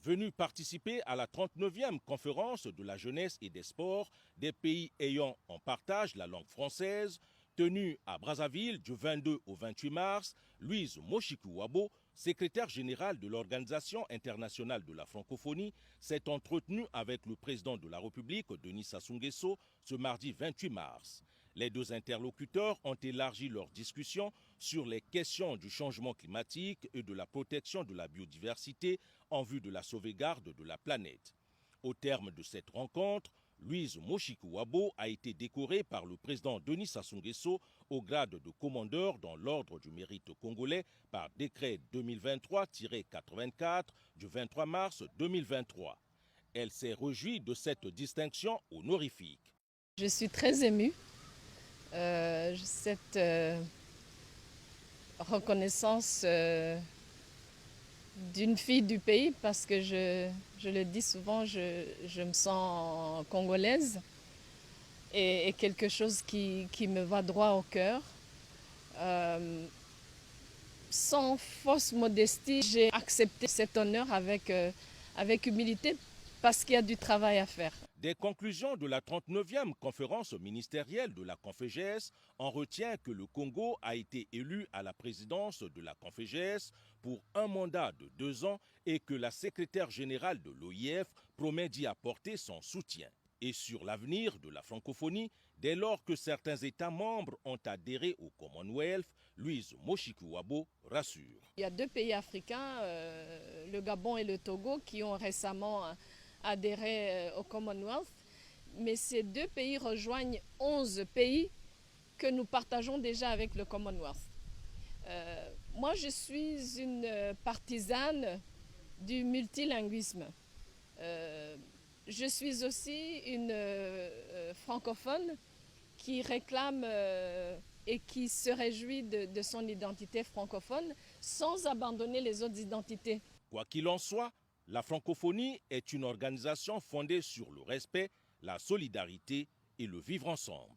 venu participer à la 39e conférence de la jeunesse et des sports des pays ayant en partage la langue française, tenue à Brazzaville du 22 au 28 mars, Louise Moshikiwabo, secrétaire générale de l'Organisation internationale de la francophonie, s'est entretenue avec le président de la République, Denis Sassou Nguesso, ce mardi 28 mars. Les deux interlocuteurs ont élargi leur discussion sur les questions du changement climatique et de la protection de la biodiversité en vue de la sauvegarde de la planète. Au terme de cette rencontre, Louise Moshikiwabo a été décorée par le président Denis Sassou Nguesso au grade de commandeur dans l'ordre du mérite congolais par décret 2023-84 du 23 mars 2023. Elle s'est réjouie de cette distinction honorifique. Je suis très émue. Cette reconnaissance d'une fille du pays, parce que je le dis souvent, je me sens congolaise et quelque chose qui me va droit au cœur. Sans fausse modestie, j'ai accepté cet honneur avec humilité parce qu'il y a du travail à faire. Des conclusions de la 39e conférence ministérielle de la Confégès, on retient que le Congo a été élu à la présidence de la Confégès pour un mandat de 2 ans et que la secrétaire générale de l'OIF promet d'y apporter son soutien. Et sur l'avenir de la francophonie, dès lors que certains États membres ont adhéré au Commonwealth, Louise Moshikiwabo rassure. Il y a 2 pays africains, le Gabon et le Togo, qui ont récemment adhéré au Commonwealth. Mais ces 2 pays rejoignent 11 pays que nous partageons déjà avec le Commonwealth. Moi, je suis une partisane du multilinguisme. Je suis aussi une francophone qui réclame et qui se réjouit de son identité francophone sans abandonner les autres identités. Quoi qu'il en soit, la francophonie est une organisation fondée sur le respect, la solidarité et le vivre ensemble.